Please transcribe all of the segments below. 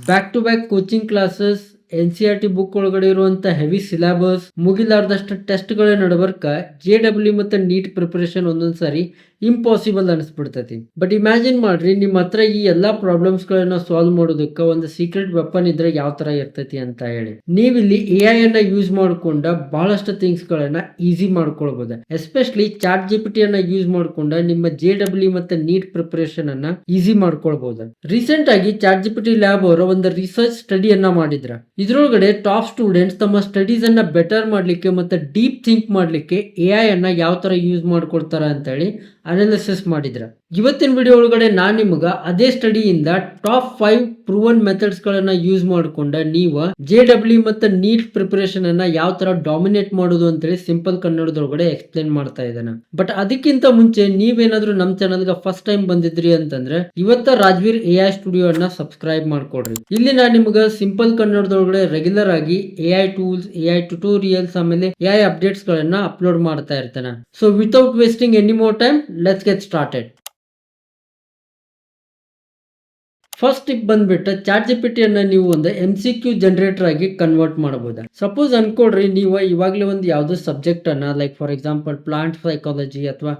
Back to back coaching classes, NCERT book ಒಳಗಡೆ ಇರುವಂತ heavy syllabus, ಮುಗಿಲಾರ್ದಷ್ಟು ಟೆಸ್ಟ್ಗಳ ನಡಬರ್ಕ JEE ಮತ್ತು ನೀಟ್ ಪ್ರಿಪರೇಷನ್ ಒಂದೊಂದ್ಸಾರಿ ಇಂಪಾಸಿಬಲ್ ಅನಿಸ್ಬಿಡ್ತೈತಿ. ಬಟ್ ಇಮ್ಯಾಜಿನ್ ಮಾಡ್ರಿ, ನಿಮ್ಮ ಹತ್ರ ಈ ಎಲ್ಲಾ ಪ್ರಾಬ್ಲಮ್ಸ್ ಗಳನ್ನ ಸಾಲ್ವ್ ಮಾಡೋದಕ್ಕೆ ಒಂದು ಸೀಕ್ರೆಟ್ ವೆಪನ್ ಇದ್ರೆ ಯಾವ ತರ ಇರ್ತೈತಿ ಅಂತ ಹೇಳಿ. ನೀವಿಲ್ಲಿ AI ಅನ್ನ ಯೂಸ್ ಮಾಡ್ಕೊಂಡ ಬಹಳಷ್ಟು ಥಿಂಗ್ಸ್ ಗಳನ್ನ ಈಸಿ ಮಾಡ್ಕೊಳ್ಬಹುದು. ಎಸ್ಪೆಷಲಿ ChatGPT ಅನ್ನ ಯೂಸ್ ಮಾಡ್ಕೊಂಡ ನಿಮ್ಮ JEE ಮತ್ತು ನೀಟ್ ಪ್ರಿಪರೇಷನ್ ಅನ್ನ ಈಸಿ ಮಾಡ್ಕೊಳ್ಬಹುದು. ರೀಸೆಂಟ್ ಆಗಿ ChatGPT ಲ್ಯಾಬ್ ಅವರು ಒಂದು ರಿಸರ್ಚ್ ಸ್ಟಡಿಯನ್ನ ಮಾಡಿದ್ರ. ಇದ್ರೊಳಗಡೆ ಟಾಪ್ ಸ್ಟೂಡೆಂಟ್ಸ್ ತಮ್ಮ ಸ್ಟಡೀಸ್ ಅನ್ನ ಬೆಟರ್ ಮಾಡ್ಲಿಕ್ಕೆ ಮತ್ತೆ ಡೀಪ್ ಥಿಂಕ್ ಮಾಡ್ಲಿಕ್ಕೆ AI ಅನ್ನ ಯಾವ ತರ ಯೂಸ್ ಮಾಡ್ಕೊಳ್ತಾರ ಅಂತ ಹೇಳಿ ಅನಾಲಿಸಿಸ್ ಮಾಡಿದ್ರ. ಇವತ್ತಿನ ವಿಡಿಯೋ ಒಳಗಡೆ ನಾನ್ ನಿಮಗ ಅದೇ ಸ್ಟಡಿಯಿಂದ ಟಾಪ್ 5 ಪ್ರೂವನ್ ಮೆಥಡ್ಸ್ ಗಳನ್ನ ಯೂಸ್ ಮಾಡ್ಕೊಂಡ ನೀವು JEE ಮತ್ತು ನೀಟ್ ಪ್ರಿಪರೇಷನ್ ಅನ್ನ ಯಾವ ತರ ಡಾಮಿನೇಟ್ ಮಾಡೋದು ಅಂತೇಳಿ ಸಿಂಪಲ್ ಕನ್ನಡದೊಳಗಡೆ ಎಕ್ಸ್ಪ್ಲೇನ್ ಮಾಡ್ತಾ ಇದ್ದಾನೆ. ಬಟ್ ಅದಕ್ಕಿಂತ ಮುಂಚೆ ನೀವೇನಾದ್ರೂ ನಮ್ಮ ಚಾನಲ್ಗೆ ಫಸ್ಟ್ ಟೈಮ್ ಬಂದಿದ್ರಿ ಅಂತಂದ್ರೆ ಇವತ್ತ ರಾಜ್ವೀರ್ AI ಸ್ಟುಡಿಯೋ ಅನ್ನ ಸಬ್ಸ್ಕ್ರೈಬ್ ಮಾಡ್ಕೊಡ್ರಿ. ಇಲ್ಲಿ ನಾನು ನಿಮ್ಗೆ ಸಿಂಪಲ್ ಕನ್ನಡದೊಳಗಡೆ ರೆಗ್ಯುಲರ್ ಆಗಿ AI ಟೂಲ್ಸ್, AI ಟ್ಯುಟೋರಿಯಲ್ಸ್, ಆಮೇಲೆ AI ಅಪ್ಡೇಟ್ಸ್ ಗಳನ್ನ ಅಪ್ಲೋಡ್ ಮಾಡ್ತಾ ಇರ್ತೇನೆ. So without wasting any more time, let's get started. First tip ಬಂದ್ಬಿಟ್ಟು ChatGPT ಅನ್ನ ನೀವು ಒಂದು MCQ ಜನರೇಟರ್ ಆಗಿ ಕನ್ವರ್ಟ್ ಮಾಡಬಹುದು. ಸಪೋಸ್ ಅನ್ಕೊಡ್ರಿ, ನೀವು ಇವಾಗಲೇ ಒಂದು ಯಾವುದೋ ಸಬ್ಜೆಕ್ಟ್ ಅನ್ನ like for example plant psychology ಅಥವಾ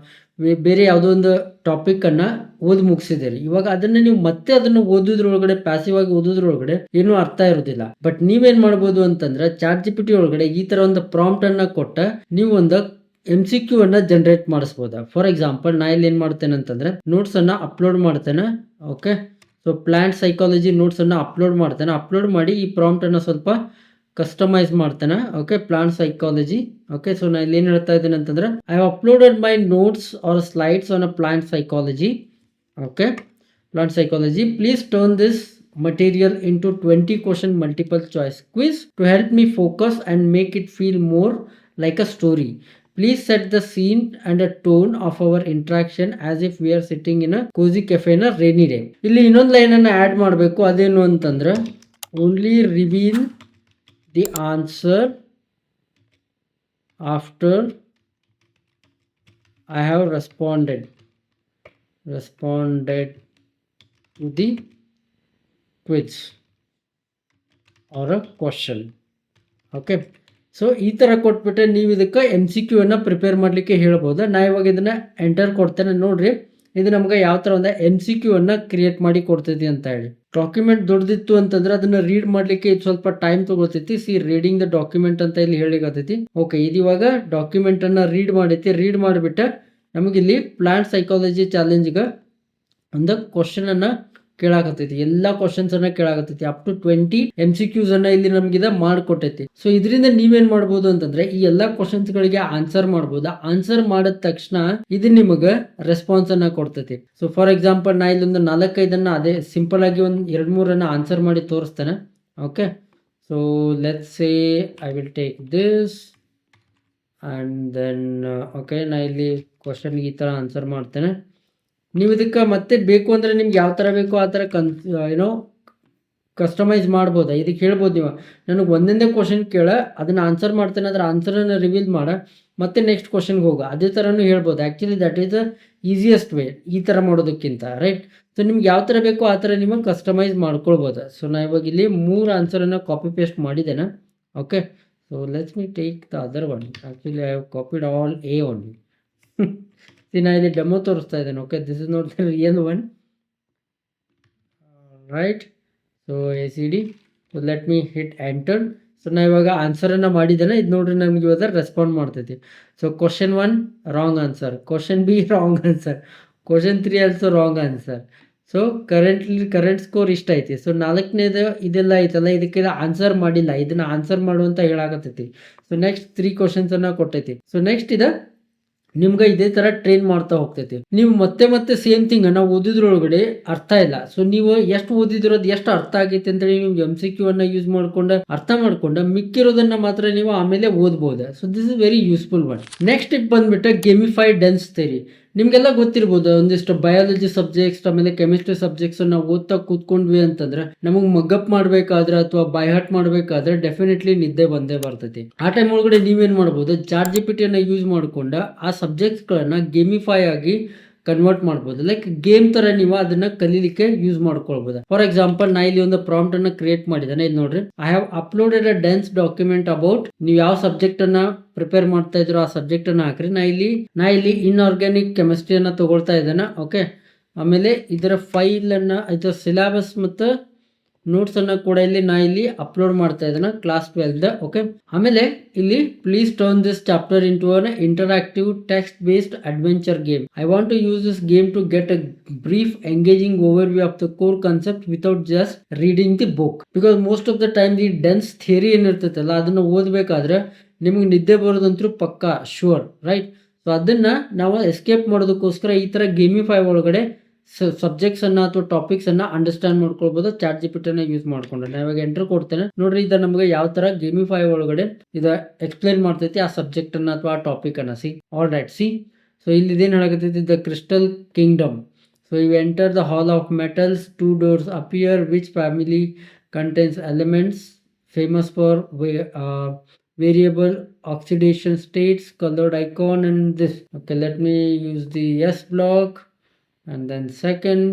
ಬೇರೆ ಯಾವುದೋ ಒಂದು ಟಾಪಿಕ್ ಅನ್ನ ಓದಿ ಮುಗಿಸಿದಿರಿ. ಇವಾಗ ಅದನ್ನ ನೀವು ಮತ್ತೆ ಅದನ್ನ ಓದೋದ್ರೊಳಗಡೆ ಪ್ಯಾಸಿವ್ ಆಗಿ ಓದೋದ್ರೊಳಗಡೆ ಏನು ಅರ್ಥ ಇರೋದಿಲ್ಲ. ಬಟ್ ನೀವೇನ್ ಮಾಡ್ಬೋದು ಅಂತಂದ್ರೆ ChatGPT ಒಳಗಡೆ ಈ ತರ ಒಂದು ಪ್ರಾಂಪ್ಟ್ ಅನ್ನ ಕೊಟ್ಟ ನೀವು ಒಂದು MCQ ಅನ್ನ ಜನರೇಟ್ ಮಾಡಿಸಬಹುದು. ಫಾರ್ ಎಕ್ಸಾಂಪಲ್ ನಾ ಇಲ್ಲಿ ಏನ್ ಮಾಡ್ತೇನೆ ಅಂತಂದ್ರೆ ನೋಟ್ಸ್ ಅನ್ನ ಅಪ್ಲೋಡ್ ಮಾಡ್ತೇನೆ. Okay, so plant psychology notes ಅನ್ನ ಅಪ್ಲೋಡ್ ಮಾಡ್ತೇನೆ. ಅಪ್ಲೋಡ್ ಮಾಡಿ ಈ ಪ್ರಾಂಪ್ಟ್ ಅನ್ನ ಸ್ವಲ್ಪ ಕಸ್ಟಮೈಸ್ ಮಾಡ್ತೇನೆ. Okay, plant psychology. Okay, so ನಾನು ಇಲ್ಲಿ ಏನು ಹೇಳ್ತಾ ಇದ್ದೇನೆ ಅಂತಂದ್ರೆ I have uploaded my notes or slides on a plant psychology. Okay, plant psychology. Please turn this material into 20 question multiple choice quiz to help me focus and make it feel more like a story. Please set the scene and a tone of our interaction as if we are sitting in a cozy cafe in a rainy day. ಇಲ್ಲಿ ಇನ್ನೊಂದು line ಅನ್ನು add ಮಾಡಬೇಕು. ಅದೇನು ಅಂತಂದ್ರೆ only reveal the answer after I have responded to the quiz or a question. Okay, so ಈ ಥರ ಕೊಟ್ಬಿಟ್ರೆ ನೀವು ಇದಕ್ಕೆ MCQ ಅನ್ನ ಪ್ರಿಪೇರ್ ಮಾಡಲಿಕ್ಕೆ ಹೇಳ್ಬೋದು. ನಾ ಇವಾಗ ಇದನ್ನ ಎಂಟರ್ ಕೊಡ್ತೇನೆ. ನೋಡ್ರಿ, ಇದು ನಮ್ಗೆ ಯಾವ ಥರ ಒಂದು MCQ ಅನ್ನ ಕ್ರಿಯೇಟ್ ಮಾಡಿ ಕೊಡ್ತೈತಿ ಅಂತ ಹೇಳಿ. ಡಾಕ್ಯುಮೆಂಟ್ ದೊಡ್ಡದಿತ್ತು ಅಂತಂದ್ರೆ ಅದನ್ನ ರೀಡ್ ಮಾಡ್ಲಿಕ್ಕೆ ಇದು ಸ್ವಲ್ಪ ಟೈಮ್ ತಗೋತೈತಿ. ಸಿ ರೀಡಿಂಗ್ ದ ಡಾಕ್ಯುಮೆಂಟ್ ಅಂತ ಇಲ್ಲಿ ಹೇಳಿಕತ್ತೈತಿ. ಓಕೆ, ಇದು ಇವಾಗ ಡಾಕ್ಯುಮೆಂಟ್ ಅನ್ನ ರೀಡ್ ಮಾಡೈತಿ. ರೀಡ್ ಮಾಡಿಬಿಟ್ಟು ನಮಗಿಲ್ಲಿ ಪ್ಲಾಂಟ್ ಸೈಕಾಲಜಿ ಚಾಲೆಂಜ್ಗೆ ಒಂದು ಕ್ವಶನ್ ಅನ್ನ ಕೇಳಾಕತ್ತೈತಿ. ಎಲ್ಲಾ ಕ್ವಶನ್ಸ್ ಅನ್ನ ಕೇಳಾಕತ್ತೈತಿ. ಅಪ್ ಟು 20 MCQs ಅನ್ನ ಇಲ್ಲಿ ನಮ್ಗಿದ ಮಾಡ್ಕೊಟ್ಟೈತಿ. ಸೊ ಇದರಿಂದ ನೀವೇನ್ ಮಾಡ್ಬೋದು ಅಂತಂದ್ರೆ ಈ ಎಲ್ಲಾ ಕ್ವಶನ್ಸ್ ಗಳಿಗೆ ಆನ್ಸರ್ ಮಾಡ್ಬೋದು. ಆನ್ಸರ್ ಮಾಡಿದ ತಕ್ಷಣ ಇದು ನಿಮಗೆ ರೆಸ್ಪಾನ್ಸ್ ಅನ್ನ ಕೊಡ್ತೈತಿ. ಸೊ ಫಾರ್ ಎಕ್ಸಾಂಪಲ್ ನಾ ಇಲ್ಲೊಂದು 4-5 ಅದೇ ಸಿಂಪಲ್ ಆಗಿ ಒಂದು 2-3 ಆನ್ಸರ್ ಮಾಡಿ ತೋರಿಸ್ತೇನೆ. Okay, so let's say I will take this and then okay, ನಾ ಇಲ್ಲಿ ಕ್ವಶನ್ಗೆ ಈ ತರ ಆನ್ಸರ್ ಮಾಡ್ತೇನೆ. ನೀವು ಇದಕ್ಕೆ ಮತ್ತೆ ಬೇಕು ಅಂದರೆ ನಿಮ್ಗೆ ಯಾವ ಥರ ಬೇಕೋ ಆ ಥರ ಕಸ್ಟಮೈಸ್ ಮಾಡ್ಬೋದು. ಇದಕ್ಕೆ ಹೇಳ್ಬೋದು ನೀವು ನನಗೆ ಒಂದೊಂದೇ ಕ್ವಶನ್ ಕೇಳ ಅದನ್ನು ಆನ್ಸರ್ ಮಾಡ್ತೇನೆ, ಅದರ ಆನ್ಸರನ್ನು ರಿವೀಲ್ ಮಾಡ ಮತ್ತೆ ನೆಕ್ಸ್ಟ್ ಕ್ವಶನ್ಗೆ ಹೋಗ, ಅದೇ ಥರನೂ ಹೇಳ್ಬೋದು. Actually that is the easiest way ಈ ಥರ ಮಾಡೋದಕ್ಕಿಂತ, ರೈಟ್? ಸೊ ನಿಮ್ಗೆ ಯಾವ ಥರ ಬೇಕೋ ಆ ಥರ ನಿಮಗೆ ಕಸ್ಟಮೈಸ್ ಮಾಡ್ಕೊಳ್ಬೋದು. ಸೊ ನಾ ಇವಾಗ ಇಲ್ಲಿ 3 ಆನ್ಸರನ್ನು ಕಾಪಿ ಪೇಸ್ಟ್ ಮಾಡಿದ್ದೇನೆ. Okay, so let's me take the other one. Actually I have copied all A only. ನಾ ಇಲ್ಲಿ ಡೆಮೋ ತೋರಿಸ್ತಾ ಇದ್ದೇನೆ. Okay, this is not the real one, right? So ACD. So let me hit enter. So ನಾ ಇವಾಗ ಆನ್ಸರನ್ನು ಮಾಡಿದ್ದೇನೆ. ಇದು ನೋಡ್ರಿ ನಮ್ಗೆ ಇವಾಗ ರೆಸ್ಪಾಂಡ್ ಮಾಡ್ತೈತಿ. So question 1 wrong answer, question B wrong answer, question 3 also wrong answer. So current score ಇಷ್ಟ ಐತಿ. ಸೊ 4ನೇದು ಇದೆಲ್ಲ ಐತಲ್ಲ, ಇದಕ್ಕೆ ಆನ್ಸರ್ ಮಾಡಿಲ್ಲ, ಇದನ್ನ ಆನ್ಸರ್ ಮಾಡುವಂತ ಹೇಳಾಕತ್ತೈತಿ. ಸೊ ನೆಕ್ಸ್ಟ್ 3 ಕ್ವಶನ್ಸನ್ನು ಕೊಟ್ಟೈತಿ. ಸೊ ನೆಕ್ಸ್ಟ್ ಇದೆ ನಿಮ್ಗೆ ಇದೇ ತರ ಟ್ರೈನ್ ಮಾಡ್ತಾ ಹೋಗ್ತೈತಿ. ನೀವು ಮತ್ತೆ ಸೇಮ್ ಥಿಂಗ್ ನಾವು ಓದಿದ್ರೊಳಗಡೆ ಅರ್ಥ ಇಲ್ಲ. ಸೊ ನೀವು ಎಷ್ಟು ಓದಿದ್ರೋದು ಎಷ್ಟು ಅರ್ಥ ಆಗೈತೆ ಅಂತೇಳಿ ನೀವು MCQ ಅನ್ನ ಯೂಸ್ ಮಾಡ್ಕೊಂಡು ಅರ್ಥ ಮಾಡ್ಕೊಂಡು ಮಿಕ್ಕಿರೋದನ್ನ ಮಾತ್ರ ನೀವು ಆಮೇಲೆ ಓದ್ಬೋದು. So this is very useful one. Next tip ಬಂದ್ಬಿಟ್ಟು ಗೇಮಿಫೈಡ್ ಡೆನ್ಸ್ ಥಿಯರಿ. ನಿಮ್ಗೆಲ್ಲ ಗೊತ್ತಿರ್ಬೋದು, ಒಂದಿಷ್ಟು ಬಯಾಲಜಿ ಸಬ್ಜೆಕ್ಟ್ಸ್ ಆಮೇಲೆ ಕೆಮಿಸ್ಟ್ರಿ ಸಬ್ಜೆಕ್ಟ್ಸ್ ನಾವು ಓದ್ತಾ ಕೂತ್ಕೊಂಡ್ವಿ ಅಂತಂದ್ರೆ ನಮಗೆ ಮಗ್ಗಪ್ ಮಾಡ್ಬೇಕಾದ್ರೆ ಅಥವಾ ಬೈ ಹಾರ್ಟ್ ಮಾಡ್ಬೇಕಾದ್ರೆ ಡೆಫಿನೆಟ್ಲಿ ನಿದ್ದೆ ಬಂದೇ ಬರ್ತೈತಿ. ಆ ಟೈಮ್ ಒಳಗಡೆ ನೀವೇನ್ ಮಾಡ್ಬೋದು, ChatGPT ಅನ್ನ ಯೂಸ್ ಮಾಡ್ಕೊಂಡ ಆ ಸಬ್ಜೆಕ್ಟ್ಸ್ ಗಳನ್ನ ಗೇಮಿಫೈ ಆಗಿ ಕನ್ವರ್ಟ್ ಮಾಡ್ಬೋದು. ಲೈಕ್ ಗೇಮ್ ತರ ನೀವು ಅದನ್ನ ಕಲೀಲಿಕ್ಕೆ ಯೂಸ್ ಮಾಡ್ಕೊಳ್ಬೋದು. ಫಾರ್ ಎಕ್ಸಾಂಪಲ್ ನಾ ಇಲ್ಲಿ ಒಂದು ಪ್ರಾಂಪ್ಟ್ ಅನ್ನ ಕ್ರಿಯೇಟ್ ಮಾಡಿದ್ದೇನೆ. ಇಲ್ಲಿ ನೋಡ್ರಿ, I have uploaded a dense document about, ನೀವು ಯಾವ ಸಬ್ಜೆಕ್ಟ್ ಅನ್ನ ಪ್ರಿಪೇರ್ ಮಾಡ್ತಾ ಇದ್ರು ಆ ಸಬ್ಜೆಕ್ಟ್ ಅನ್ನ ಹಾಕ್ರಿ. ನಾ ಇಲ್ಲಿ ಇನ್ಆರ್ಗ್ಯಾನಿಕ್ ಕೆಮಿಸ್ಟ್ರಿ ಅನ್ನ ತಗೊಳ್ತಾ ಇದ್ದೇನೆ. ಓಕೆ, ಆಮೇಲೆ ಇದರ ಫೈಲ್ ಅನ್ನ, ಇದರ ಸಿಲೆಬಸ್ ಮತ್ತು ನೋಟ್ಸ್ ಅನ್ನ ಕೂಡ ನಾ ಇಲ್ಲಿ ಅಪ್ಲೋಡ್ ಮಾಡ್ತಾ ಇದ್ದೇನೆ ಕ್ಲಾಸ್ 12 ಓಕೆ. ಆಮೇಲೆ ಇಲ್ಲಿ please turn this chapter into an interactive text based adventure game. I want to use this game to get a brief engaging overview of the core concept without just reading the book. Because most of the time the dense theory ಏನಿರ್ತೈತಲ್ಲ ಅದನ್ನ ಓದಬೇಕಾದ್ರೆ ನಿಮಗೆ ನಿದ್ದೆ ಬರೋದಂತೂ ಪಕ್ಕಾ sure, right. So ಅದನ್ನ ನಾವು escape ಮಾಡೋದಕ್ಕೋಸ್ಕರ ಈ ತರ ಗೇಮಿಫೈ ಒಳಗಡೆ ಸಬ್ಜೆಕ್ಟ್ಸ್ ಅನ್ನ ಅಥವಾ ಟಾಪಿಕ್ಸ್ ಅನ್ನ ಅಂಡರ್ಸ್ಟ್ಯಾಂಡ್ ಮಾಡ್ಕೊಳ್ಬಹುದು ಚಾಟ್ ಜಿಪಿಟಿ ನ ಯೂಸ್ ಮಾಡ್ಕೊಂಡ್ರೆ. ನಾನು ಇವಾಗ ಎಂಟರ್ ಕೊಡ್ತೇನೆ ನೋಡ್ರಿ, ಇದು ನಮಗೆ ಯಾವ ತರ ಗೇಮಿಫೈ ಒಳಗಡೆ ಇದು ಎಕ್ಸ್ಪ್ಲೈನ್ ಮಾಡ್ತೈತಿ ಆ ಸಬ್ಜೆಕ್ಟ್ ಅನ್ನ ಅಥವಾ ಆ ಟಾಪಿಕ್ ಅನ್ನ. See all right, see so ಇಲ್ಲಿ ಇದೇನು ಹೇಳಕತ್ತೈತಿ, the crystal kingdom. So you enter the hall of metals, 2 doors appear, which family contains elements famous for variable oxidation states, colored icon and this. Okay, let me use the yes block and then second.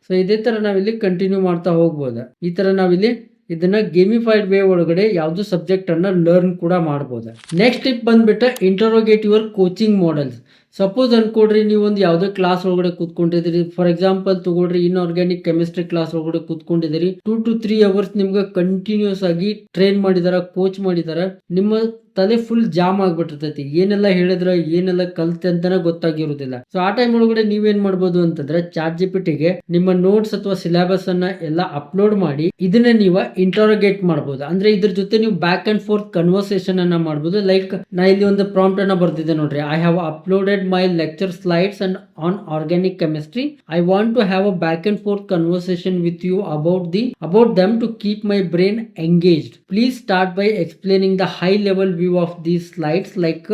So ಇದೇ ತರ ನಾವಿಲ್ಲಿ continue ಮಾಡ್ತಾ ಹೋಗ್ಬೋದು. ಈ ತರ ನಾವಿಲ್ಲಿ ಇದನ್ನ ಗೇಮಿಫೈಡ್ way ಒಳಗಡೆ ಯಾವ್ದು ಸಬ್ಜೆಕ್ಟ್ ಅನ್ನ ಲರ್ನ್ ಕೂಡ ಮಾಡ್ಬೋದು. ನೆಕ್ಸ್ಟ್ ಟಿಪ್ ಬಂದ್ಬಿಟ್ಟು ಇಂಟರೋಗೇಟ್ ಯುವರ್ ಕೋಚಿಂಗ್ ಮಾಡೆಲ್ಸ್. ಸಪೋಸ್ ಅನ್ಕೊಡ್ರಿ ನೀವು ಒಂದು ಯಾವುದೋ ಕ್ಲಾಸ್ ಒಳಗಡೆ ಕೂತ್ಕೊಂಡಿದ್ದೀರಿ, ಫಾರ್ ಎಕ್ಸಾಂಪಲ್ ತಗೊಳ್ರಿ ಇನ್ಆರ್ಗ್ಯಾನಿಕ್ ಕೆಮಿಸ್ಟ್ರಿ ಕ್ಲಾಸ್ ಒಳಗಡೆ ಕೂತ್ಕೊಂಡಿದ್ದೀರಿ, 2 to 3 hours ನಿಮ್ಗೆ ಕಂಟಿನ್ಯೂಸ್ ಆಗಿ ಟ್ರೈನ್ ಮಾಡಿದಾರ, ಕೋಚ್ ಮಾಡಿದಾರ, ನಿಮ್ಮ ತಲೆ ಫುಲ್ ಜಾಮ್ ಆಗ್ಬಿಟ್ಟಿರ್ತೈತಿ, ಏನೆಲ್ಲ ಹೇಳಿದ್ರ ಏನೆಲ್ಲ ಕಲ್ತೆ ಅಂತಾನೆ ಗೊತ್ತಾಗಿರುವುದಿಲ್ಲ. ಸೊ ಆ ಟೈಮ್ ಒಳಗಡೆ ನೀವೇನ್ ಮಾಡ್ಬೋದು ಅಂತಂದ್ರೆ ಚಾಟ್ ಜಿಪಿಟಿಗೆ ನಿಮ್ಮ ನೋಟ್ಸ್ ಅಥವಾ ಸಿಲೆಬಸ್ ಅನ್ನ ಎಲ್ಲ ಅಪ್ಲೋಡ್ ಮಾಡಿ ಇದನ್ನ ನೀವು ಇಂಟರೋಗೇಟ್ ಮಾಡಬಹುದು. ಅಂದ್ರೆ ಇದ್ರ ಜೊತೆ ನೀವು ಬ್ಯಾಕ್ ಅಂಡ್ ಫೋರ್ತ್ ಕನ್ವರ್ಸೇಷನ್ ಅನ್ನ ಮಾಡಬಹುದು. ಲೈಕ್ ನಾ ಇಲ್ಲಿ ಒಂದು ಪ್ರಾಂಪ್ಟ್ ಅನ್ನ ಬರ್ತಿದ್ದೆ ನೋಡ್ರಿ, I have uploaded my lecture slides and on organic chemistry. I want to have a back and forth conversation with you about them to keep my brain engaged. Please start by explaining the high level view of these slides like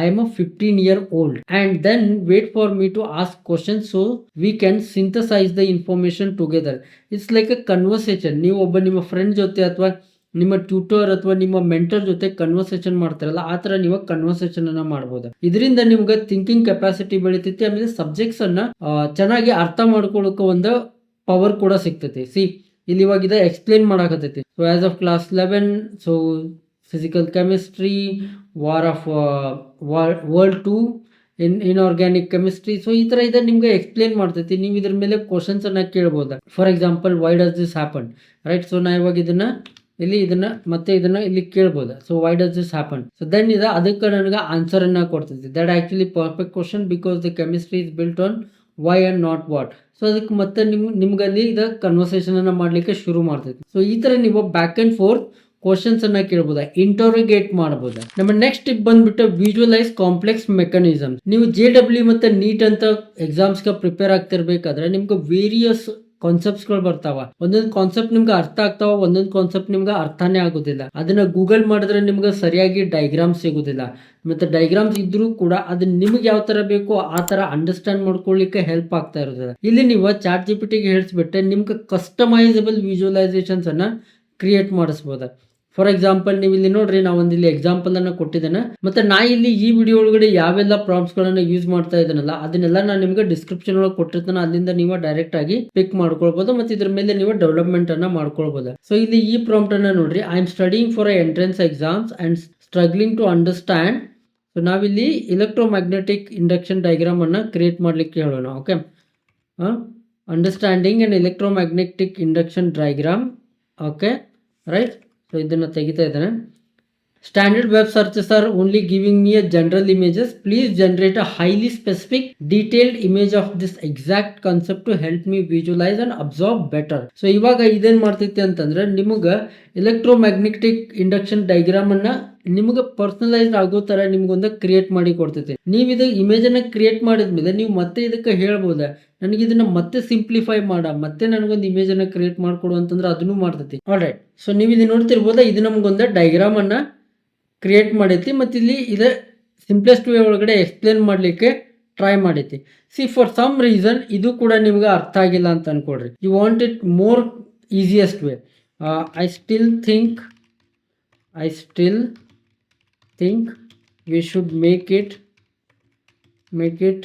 I am a 15-year-old, and then wait for me to ask questions so we can synthesize the information together. It's like a conversation. ನೀವು ಒಬ್ಬ ನಿಮ್ಮ friend ಜೊತೆ ಅಥವಾ ನಿಮ್ಮ tutor ಅಥವಾ ನಿಮ್ಮ mentor ಜೊತೆ conversation ಮಾಡ್ತಾರಲ್ಲ ಆ ತರ ನೀವು ಕನ್ವರ್ಸೇಷನ್ ಅನ್ನ ಮಾಡಬಹುದು. ಇದರಿಂದ ನಿಮ್ಗೆ ಥಿಂಕಿಂಗ್ ಕೆಪಾಸಿಟಿ ಬೆಳಿತೈತಿ, ಆಮೇಲೆ ಸಬ್ಜೆಕ್ಟ್ಸ್ ಅನ್ನ ಚೆನ್ನಾಗಿ ಅರ್ಥ ಮಾಡ್ಕೊಳ್ಳೋಕೆ ಒಂದು ಪವರ್ ಕೂಡ ಸಿಗ್ತೈತಿ. ಸಿ ಇಲ್ಲಿ ಇವಾಗ ಇದೆ ಎಕ್ಸ್ಪ್ಲೇನ್ ಮಾಡಾಕತೈತಿ. So as of class 11, so physical chemistry, war of world 2 inorganic chemistry. So ಈ ತರ ಇದೆ ನಿಮ್ಗೆ ಎಕ್ಸ್ಪ್ಲೇನ್ ಮಾಡ್ತೈತಿ. ನೀವು ಇದ್ರ ಮೇಲೆ ಕ್ವಶನ್ಸ್ ಅನ್ನ ಕೇಳಬಹುದು. For example why does this happen, right. So ನಾ ಇವಾಗ ಇದನ್ನ ಮತ್ತೆ ಇದನ್ನ ಇಲ್ಲಿ ಕೇಳ್ಬೋದು. So why does this happen, so then ಅದಕ್ಕೆ ನನಗೆ ಆನ್ಸರ್ ಅನ್ನ ಕೊಡ್ತೈತಿ. That actually perfect question because the chemistry is built on why and not what. So ಅದಕ್ಕೆ ಮತ್ತೆ ನಿಮ್ಗಲ್ಲಿ ಕನ್ವರ್ಸೇಷನ್ ಅನ್ನ ಮಾಡ್ಲಿಕ್ಕೆ ಶುರು ಮಾಡ್ತೈತಿ. ಸೊ ಈ ತರ ನೀವು ಬ್ಯಾಕ್ ಅಂಡ್ ಫೋರ್ತ್ ಕ್ವಶನ್ಸ್ ಅನ್ನ ಕೇಳಬಹುದು, ಇಂಟರೋಗೇಟ್ ಮಾಡಬಹುದು. ನಮ್ಮ ನೆಕ್ಸ್ಟ್ ಟಿಪ್ ಬಂದ್ಬಿಟ್ಟು ವಿಜುವಲೈಸ್ ಕಾಂಪ್ಲೆಕ್ಸ್ ಮೆಕಾನಿಸಮ್. ನೀವು JEE ಮತ್ತೆ ನೀಟ್ ಅಂತ ಎಕ್ಸಾಮ್ಸ್ ಗೆ ಪ್ರಿಪೇರ್ ಆಗ್ತಿರ್ಬೇಕಾದ್ರೆ ನಿಮ್ಗೆ ವೇರಿಯಸ್ ಕಾನ್ಸೆಪ್ಟ್ಸ್ಗಳು ಬರ್ತಾವ. ಒಂದೊಂದು ಕಾನ್ಸೆಪ್ಟ್ ನಿಮ್ಗೆ ಅರ್ಥ ಆಗ್ತಾವ, ಒಂದೊಂದು ಕಾನ್ಸೆಪ್ಟ್ ನಿಮ್ಗೆ ಅರ್ಥನೇ ಆಗೋದಿಲ್ಲ. ಅದನ್ನ ಗೂಗಲ್ ಮಾಡಿದ್ರೆ ನಿಮ್ಗೆ ಸರಿಯಾಗಿ ಡೈಗ್ರಾಮ್ಸ್ ಸಿಗೋದಿಲ್ಲ. ಮತ್ತೆ ಡೈಗ್ರಾಮ್ಸ್ ಇದ್ರೂ ಕೂಡ ಅದನ್ನ ನಿಮ್ಗೆ ಯಾವ ತರ ಬೇಕೋ ಆ ತರ ಅಂಡರ್ಸ್ಟ್ಯಾಂಡ್ ಮಾಡ್ಕೊಳ್ಳಿಕ್ಕೆ ಹೆಲ್ಪ್ ಆಗ್ತಾ ಇರೋದಿಲ್ಲ. ಇಲ್ಲಿ ನೀವು ಚಾಟ್ ಜಿಪಿಟಿಗೆ ಹೇಳಿಸ್ಬಿಟ್ಟೆ ನಿಮ್ಗೆ ಕಸ್ಟಮೈಸಬಲ್ ವಿಜುವಲೈಸೇಷನ್ಸ್ ಅನ್ನ ಕ್ರಿಯೇಟ್ ಮಾಡಿಸ್ಬೋದು. ಫಾರ್ ಎಕ್ಸಾಂಪಲ್ ನೀವು ಇಲ್ಲಿ ನೋಡ್ರಿ, ನಾವು ಒಂದು ಇಲ್ಲಿ ಎಕ್ಸಾಂಪಲ್ ಅನ್ನ ಕೊಟ್ಟಿದ್ದೇನೆ. ಮತ್ತೆ ನಾ ಇಲ್ಲಿ ಈ ವಿಡಿಯೋ ಒಳಗಡೆ ಯಾವೆಲ್ಲ ಪ್ರಾಂಪ್ಟ್ಸ್ ಗಳನ್ನ ಯೂಸ್ ಮಾಡ್ತಾ ಇದ್ದೀನಲ್ಲ ಅದನ್ನೆಲ್ಲ ನಾನು ನಿಮ್ಗೆ ಡಿಸ್ಕ್ರಿಪ್ಷನ್ ಒಳಗೆ ಕೊಟ್ಟಿರ್ತಾನೆ, ಅಲ್ಲಿಂದ ನೀವು ಡೈರೆಕ್ಟ್ ಆಗಿ ಪಿಕ್ ಮಾಡ್ಕೊಳ್ಬಹುದು. ಮತ್ತೆ ಇದ್ರ ಮೇಲೆ ನೀವು ಡೆವಲಪ್ಮೆಂಟ್ ಅನ್ನ ಮಾಡ್ಕೊಳ್ಬಹುದು. ಸೊ ಇಲ್ಲಿ ಈ ಪ್ರಾಂಪ್ಟ್ ಅನ್ನ ನೋಡ್ರಿ, I am studying for entrance exams and struggling to understand. So ನಾವಿಲ್ಲಿ ಎಲೆಕ್ಟ್ರೋಮ್ಯಾಗ್ನೆಟಿಕ್ ಇಂಡಕ್ಷನ್ ಡಯಾಗ್ರಾಮ್ ಅನ್ನ ಕ್ರಿಯೇಟ್ ಮಾಡ್ಲಿಕ್ಕೆ ಹೇಳೋಣ. Okay, understanding and electromagnetic induction diagram. Okay, right. So ಇದನ್ನ ತೆಗಿತಾ ಇದ್ದಾನೆ. Standard web searches are only giving me a general images. Please generate a highly specific detailed image of this exact concept to help me visualise and observe better. So ಇವಾಗ ಇದೇನ್ ಮಾಡ್ತೈತಿ ಅಂತಂದ್ರೆ ನಿಮಗೆ electromagnetic induction diagram ಅನ್ನ ನಿಮ್ಗೆ personalised ಆಗೋ ತರ ನಿಮ್ಗೊಂದು ಕ್ರಿಯೇಟ್ ಮಾಡಿ ಕೊಡ್ತೈತಿ. ನೀವು ಇದು ಇಮೇಜ್ ಅನ್ನ ಕ್ರಿಯೇಟ್ ಮಾಡಿದ್ಮೇಲೆ ನೀವು ಮತ್ತೆ ಇದಕ್ಕೆ ಹೇಳ್ಬೋದ, ನನಗೆ ಇದನ್ನ ಮತ್ತೆ ಸಿಂಪ್ಲಿಫೈ ಮತ್ತೆ ನನಗೊಂದು ಇಮೇಜ್ ಅನ್ನ ಕ್ರಿಯೇಟ್ ಮಾಡ್ಕೊಡು ಅಂತಂದ್ರೆ ಅದನ್ನು ಮಾಡ್ತೈತಿ. ಆಲ್ರೈಟ್. ಸೊ ನೀವು ಇದು ನೋಡ್ತಿರ್ಬೋದ, ಇದು ನಮ್ಗೊಂದು ಡಯಾಗ್ರಾಮ್ ಅನ್ನ ಕ್ರಿಯೇಟ್ ಮಾಡೈತಿ. ಮತ್ತೆ ಇಲ್ಲಿ ಇದು ಸಿಂಪ್ಲೆಸ್ಟ್ ವೇ ಒಳಗಡೆ ಎಕ್ಸ್ಪ್ಲೇನ್ ಮಾಡ್ಲಿಕ್ಕೆ ಟ್ರೈ ಮಾಡೈತಿ. ಸಿ ಫಾರ್ ಸಮ್ ರೀಸನ್ ಇದು ಕೂಡ ನಿಮ್ಗೆ ಅರ್ಥ ಆಗಿಲ್ಲ ಅಂತ ಅನ್ಕೊಡ್ರಿ. You want it more easiest way. I still think we should make it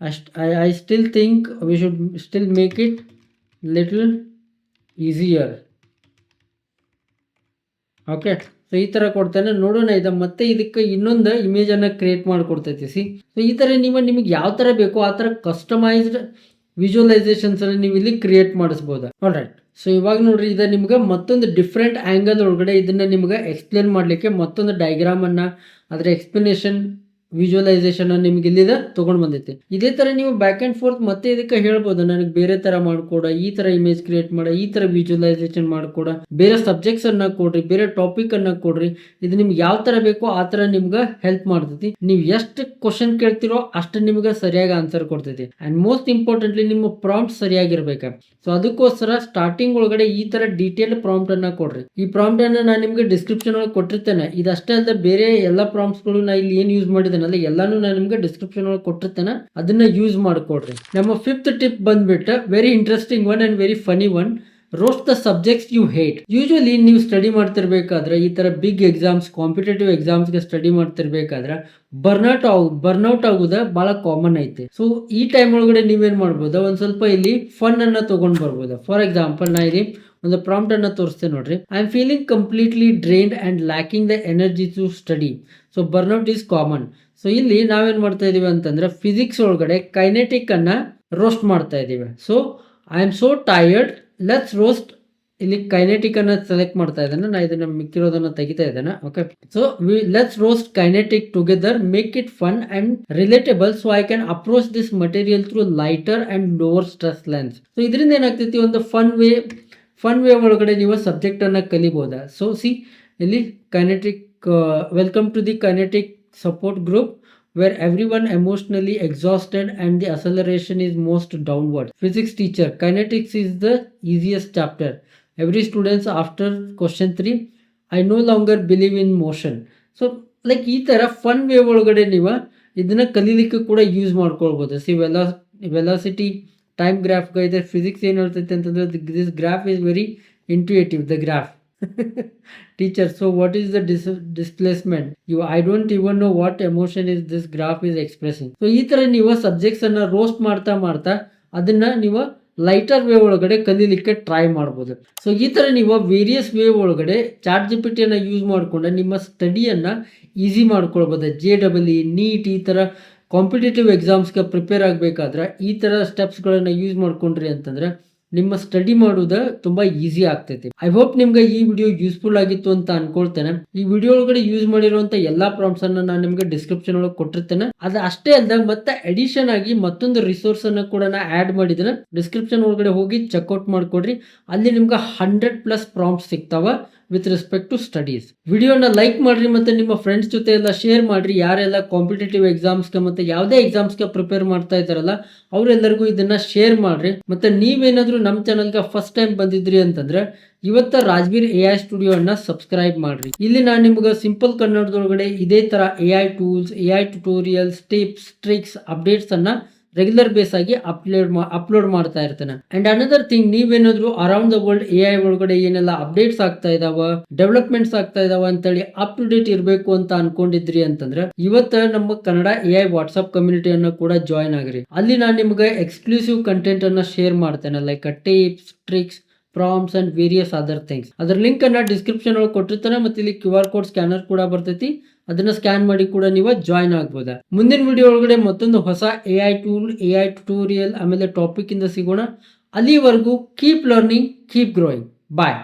I still think we should still make it little easier. Okay, so ಈ ಥರ ಕೊಡ್ತಾನೆ. ನೋಡೋಣ ಇದು ಮತ್ತೆ ಇದಕ್ಕೆ ಇನ್ನೊಂದು ಇಮೇಜನ್ನು ಕ್ರಿಯೇಟ್ ಮಾಡಿಕೊಡ್ತೈತಿ. ಸೊ ಈ ಥರ ನಿಮಗೆ ಯಾವ ಥರ ಬೇಕೋ ಆ ಥರ ಕಸ್ಟಮೈಸ್ಡ್ ವಿಜುವಲೈಸೇಷನ್ಸನ್ನು ನೀವು ಇಲ್ಲಿ ಕ್ರಿಯೇಟ್ ಮಾಡಿಸ್ಬೋದು. ಆಲ್ ರೈಟ್, ಸೊ ಇವಾಗ ನೋಡ್ರಿ, ಇದು ನಿಮ್ಗೆ ಮತ್ತೊಂದು ಡಿಫ್ರೆಂಟ್ ಆ್ಯಂಗಲ್ ಒಳಗಡೆ ಇದನ್ನು ನಿಮ್ಗೆ ಎಕ್ಸ್ಪ್ಲೇನ್ ಮಾಡಲಿಕ್ಕೆ ಮತ್ತೊಂದು ಡಯಾಗ್ರಾಮನ್ನು, ಅದರ ಎಕ್ಸ್ಪ್ಲನೇಷನ್, ವಿಜುವಲೈಸೇಷನ್ ನಿಮ್ಗೆ ಇಲ್ಲಿದೆ ತೊಗೊಂಡು ಬಂದೈತಿ. ಇದೇ ಥರ ನೀವು ಬ್ಯಾಕ್ ಆ್ಯಂಡ್ ಫೋರ್ತ್ ಮತ್ತೆ ಇದಕ್ಕೆ ಹೇಳ್ಬೋದು, ನನಗೆ ಬೇರೆ ಥರ ಮಾಡ್ಕೊಡ, ಈ ಥರ ಇಮೇಜ್ ಕ್ರಿಯೇಟ್ ಮಾಡ, ಈ ಥರ ವಿಜುವಲೈಸೇಷನ್ ಮಾಡ್ಕೊಡ, ಬೇರೆ ಸಬ್ಜೆಕ್ಟ್ಸ್ ಅನ್ನ ಕೊಡ್ರಿ, ಬೇರೆ ಟಾಪಿಕ್ ಅನ್ನ ಕೊಡ್ರಿ. ಇದು ನಿಮ್ಗೆ ಯಾವ ಥರ ಬೇಕೋ ಆ ಥರ ನಿಮ್ಗೆ ಹೆಲ್ಪ್ ಮಾಡ್ತೈತಿ. ನೀವು ಎಷ್ಟು ಕ್ವಶನ್ ಕೇಳ್ತಿರೋ ಅಷ್ಟು ನಿಮ್ಗೆ ಸರಿಯಾಗಿ ಆನ್ಸರ್ ಕೊಡ್ತೈತಿ. ಆ್ಯಂಡ್ ಮೋಸ್ಟ್ ಇಂಪಾರ್ಟೆಂಟ್ಲಿ ನಿಮ್ಮ ಪ್ರಾಂಪ್ಟ್ ಸರಿಯಾಗಿರ್ಬೇಕು. ಸೊ ಅದಕ್ಕೋಸ್ಕರ ಸ್ಟಾರ್ಟಿಂಗ್ ಒಳಗಡೆ ಈ ಥರ ಡೀಟೇಲ್ಡ್ ಪ್ರಾಂಪ್ಟ್ ಅನ್ನ ಕೊಡ್ರಿ. ಈ ಪ್ರಾಂಪ್ಟ್ ಅನ್ನ ನಾನು ನಿಮ್ಗೆ ಡಿಸ್ಕ್ರಿಪ್ಷನ್ ಒಳಗೆ ಕೊಟ್ಟಿರ್ತೇನೆ. ಇದಷ್ಟೇ ಅಲ್ಲದೆ ಬೇರೆ ಎಲ್ಲ ಪ್ರಾಂಪ್ಟ್ಸ್ಗಳು ನಾ ಇಲ್ಲಿ ಏನು ಯೂಸ್ ಮಾಡಿದ್ದೇನಲ್ಲ ಎಲ್ಲಾನು ನಾನು ನಿಮ್ಗೆ ಡಿಸ್ಕ್ರಿಪ್ಷನ್ ಒಳಗೆ ಕೊಟ್ಟಿರ್ತೇನೆ, ಅದನ್ನ ಯೂಸ್ ಮಾಡ್ಕೊಡ್ರಿ. ನಮ್ಮ ಫಿಫ್ತ್ ಟಿಪ್ ಬಂದ್ಬಿಟ್ಟು very interesting one and very funny one. Roast the subjects you hate. Usually ನೀವು ಸ್ಟಡಿ ಮಾಡ್ತಿರ್ಬೇಕಾದ್ರೆ, ಈ ತರ ಬಿಗ್ ಎಕ್ಸಾಮ್ಸ್, ಕಾಂಪಿಟೇಟಿವ್ ಎಕ್ಸಾಮ್ಸ್ಗೆ ಸ್ಟಡಿ ಮಾಡ್ತಿರ್ಬೇಕಾದ್ರೆ ಬರ್ನೌಟ್ ಆಗುದ ಬಹಳ ಕಾಮನ್ ಐತೆ. ಸೊ ಈ ಟೈಮ್ ಒಳಗಡೆ ನೀವೇನ್ ಮಾಡ್ಬೋದು, ಒಂದ್ ಸ್ವಲ್ಪ ಇಲ್ಲಿ ಫನ್ ಅನ್ನ ತಗೊಂಡ್ ಬರ್ಬೋದು. ಫಾರ್ ಎಕ್ಸಾಂಪಲ್, ನಾ ಇಲ್ಲಿ ಒಂದು ಪ್ರಾಂಪ್ಟ್ ಅನ್ನ ತೋರಿಸ್ತೇನೆ ನೋಡ್ರಿ. I am feeling completely drained and lacking the energy to study. So burnout is common. So ಇಲ್ಲಿ ನಾವೇನ್ ಮಾಡ್ತಾ ಇದೀವಿ ಅಂತಂದ್ರೆ, ಫಿಸಿಕ್ಸ್ ಒಳಗಡೆ ಕೈನೆಟಿಕ್ ಅನ್ನ ರೋಸ್ಟ್ ಮಾಡ್ತಾ ಇದೀವಿ. So I am so tired, let's roast. ಇಲ್ಲಿ ಕೈನೆಟಿಕ್ ಅನ್ನ ಸೆಲೆಕ್ಟ್ ಮಾಡ್ತಾ ಇದ್ದಾನೆ, ನಾ ಇದನ್ನ ಮಿಕ್ಕಿರೋದನ್ನ ತೆಗಿತಾ ಇದ್ದಾನೆ. Okay, so let's roast kinetic together, make it fun and relatable, so I can approach this material through lighter and lower stress lens. So ಇದರಿಂದ ಏನಾಗ್ತೈತಿ, ಒಂದು ಫನ್ ವೇ ಒಳಗಡೆ ನೀವು ಸಬ್ಜೆಕ್ಟ್ ಅನ್ನ ಕಲಿಬಹುದಾ. ಸೊ ಇಲ್ಲಿ kinetic, welcome to the kinetic support group where everyone emotionally exhausted and the acceleration is most downward. Physics teacher, kinetics is the easiest chapter. Every students after question 3, I no longer believe in motion. So like ಈ ತರ fun way ಒಳಗಡೆ ನೀವು ಇದನ್ನ ಕಲೀಲಿಕ್ಕೆ ಕೂಡ use ಮಾಡ್ಕೊಳ್ಬೋದು. Velocity time graph ಇದೆ. Physics ಏನು ಹೇಳ್ತೈತೆ ಅಂತಂದ್ರೆ, this graph is very intuitive, the graph. Teacher, so what is the displacement? I don't even know what emotion is this graph is expressing. So ಈ ತರ ನೀವು ಸಬ್ಜೆಕ್ಟ್ಸ್ ಅನ್ನ roast ಮಾಡ್ತಾ ಅದನ್ನ ನೀವು ಲೈಟರ್ ವೇ ಒಳಗಡೆ ಕಲೀಲಿಕ್ಕೆ ಟ್ರೈ ಮಾಡ್ಬೋದು. ಸೊ ಈ ತರ ನೀವು ವೇರಿಯಸ್ ವೇ ಒಳಗಡೆ ChatGPT ಅನ್ನ ಯೂಸ್ ಮಾಡ್ಕೊಂಡು ನಿಮ್ಮ ಸ್ಟಡಿಯನ್ನ ಈಸಿ ಮಾಡ್ಕೊಳ್ಬೋದು. JEE, NEET ಈ ತರ ಕಾಂಪಿಟೇಟಿವ್ ಎಕ್ಸಾಮ್ಸ್ಗೆ ಪ್ರಿಪೇರ್ ಆಗಬೇಕಾದ್ರೆ ಈ ತರ ಸ್ಟೆಪ್ಸ್ಗಳನ್ನ ಯೂಸ್ ಮಾಡ್ಕೊಂಡ್ರಿ ಅಂತಂದ್ರೆ ನಿಮ್ಮ ಸ್ಟಡಿ ಮಾಡೋದು ತುಂಬಾ ಈಸಿ ಆಗ್ತೈತಿ. ಐ ಹೋಪ್ ನಿಮ್ಗೆ ಈ ವಿಡಿಯೋ ಯೂಸ್ಫುಲ್ ಆಗಿತ್ತು ಅಂತ ಅನ್ಕೊಳ್ತೇನೆ. ಈ ವಿಡಿಯೋ ಒಳಗಡೆ ಯೂಸ್ ಮಾಡಿರುವಂತ ಎಲ್ಲಾ ಪ್ರಾಂಪ್ಟ್ಸ್ ಅನ್ನ ನಾನು ನಿಮ್ಗೆ ಡಿಸ್ಕ್ರಿಪ್ಷನ್ ಒಳಗೆ ಕೊಟ್ಟಿರ್ತೇನೆ. ಅದು ಅಷ್ಟೇ ಅಲ್ಲದೆ ಮತ್ತೆ ಅಡಿಷನ್ ಆಗಿ ಮತ್ತೊಂದು ರಿಸೋರ್ಸ್ ಅನ್ನ ಕೂಡ ನಾ ಆಡ್ ಮಾಡಿದ್ದೇನೆ. ಡಿಸ್ಕ್ರಿಪ್ಷನ್ ಒಳಗಡೆ ಹೋಗಿ ಚೆಕ್ಔಟ್ ಮಾಡ್ಕೊಡ್ರಿ. ಅಲ್ಲಿ ನಿಮ್ಗೆ 100+ ಪ್ರಾಂಪ್ಟ್ಸ್ ಸಿಗ್ತಾವ ವಿತ್ ರೆಸ್ಪೆಕ್ಟ್ ಟು ಸ್ಟಡೀಸ್. ವಿಡಿಯೋನ ಲೈಕ್ ಮಾಡ್ರಿ, ಮತ್ತೆ ನಿಮ್ಮ ಫ್ರೆಂಡ್ಸ್ ಜೊತೆ ಎಲ್ಲ ಶೇರ್ ಮಾಡ್ರಿ. ಯಾರೆಲ್ಲ ಕಾಂಪಿಟೇಟಿವ್ ಎಕ್ಸಾಮ್ಸ್ಗೆ ಮತ್ತೆ ಯಾವುದೇ ಎಕ್ಸಾಮ್ಸ್ಗೆ ಪ್ರಿಪೇರ್ ಮಾಡ್ತಾ ಇದ್ದಾರಲ್ಲ ಅವರೆಲ್ಲರಿಗೂ ಇದನ್ನ ಶೇರ್ ಮಾಡ್ರಿ. ಮತ್ತೆ ನೀವೇನಾದ್ರೂ ನಮ್ಮ ಚಾನಲ್ಗೆ ಫಸ್ಟ್ ಟೈಮ್ ಬಂದಿದ್ರಿ ಅಂತಂದ್ರೆ ಇವತ್ತ ರಾಜ್ಬೀರ್ AI ಸ್ಟುಡಿಯೋ ಅನ್ನ ಸಬ್ಸ್ಕ್ರೈಬ್ ಮಾಡ್ರಿ. ಇಲ್ಲಿ ನಾನು ನಿಮ್ಗೆ ಸಿಂಪಲ್ ಕನ್ನಡದೊಳಗಡೆ ಇದೇ ತರ AI tools, AI tutorials, tips, tricks, updates ಅನ್ನ ರೆಗ್ಯುಲರ್ ಬೇಸ್ ಆಗಿ ಅಪ್ಲೋಡ್ ಮಾಡ್ತಾ ಇರ್ತಾನೆ. ಅಂಡ್ ಅನದರ್ ಥಿಂಗ್, ನೀವೇನಾದ್ರು ಅರೌಂಡ್ ದ ವರ್ಲ್ಡ್ AI ಒಳಗಡೆ ಏನೆಲ್ಲ ಅಪ್ಡೇಟ್ಸ್ ಆಗ್ತಾ ಇದಾವ, ಡೆವಲಪ್ಮೆಂಟ್ಸ್ ಆಗ್ತಾ ಇದಾವ ಅಂತೇಳಿ ಅಪ್ ಟು ಡೇಟ್ ಇರಬೇಕು ಅಂತ ಅನ್ಕೊಂಡಿದ್ರಿ ಅಂತಂದ್ರೆ ಇವತ್ತ ನಮ್ಮ ಕನ್ನಡ AI ವಾಟ್ಸ್ಆಪ್ ಕಮ್ಯುನಿಟಿಯನ್ನು ಕೂಡ ಜಾಯಿನ್ ಆಗ್ರಿ. ಅಲ್ಲಿ ನಾನು ನಿಮ್ಗೆ ಎಕ್ಸ್ಕ್ಲೂಸಿವ್ ಕಂಟೆಂಟ್ ಅನ್ನ ಶೇರ್ ಮಾಡ್ತೇನೆ, like tips, tricks, prompts and various other things. ಅದರ ಲಿಂಕ್ ಅನ್ನ ಡಿಸ್ಕ್ರಿಪ್ಷನ್ ಒಳಗೆ ಕೊಟ್ಟಿರ್ತಾನೆ. ಮತ್ತೆ ಇಲ್ಲಿ QR ಕೋಡ್ ಸ್ಕ್ಯಾನರ್ ಕೂಡ ಬರ್ತೈತಿ, ಅದನ್ನ ಸ್ಕ್ಯಾನ್ ಮಾಡಿ ಕೂಡ ನೀವು ಜಾಯಿನ್ ಆಗ್ಬೋದಾ. ಮುಂದಿನ ವಿಡಿಯೋ ಒಳಗಡೆ ಮತ್ತೊಂದು ಹೊಸ AI ಟೂಲ್, AI ಟ್ಯುಟೋರಿಯಲ್, ಆಮೇಲೆ ಟಾಪಿಕ್ ಇಂದ ಸಿಗೋಣ. ಅಲ್ಲಿವರೆಗೂ ಕೀಪ್ ಲರ್ನಿಂಗ್, ಕೀಪ್ ಗ್ರೋಯಿಂಗ್. ಬಾಯ್.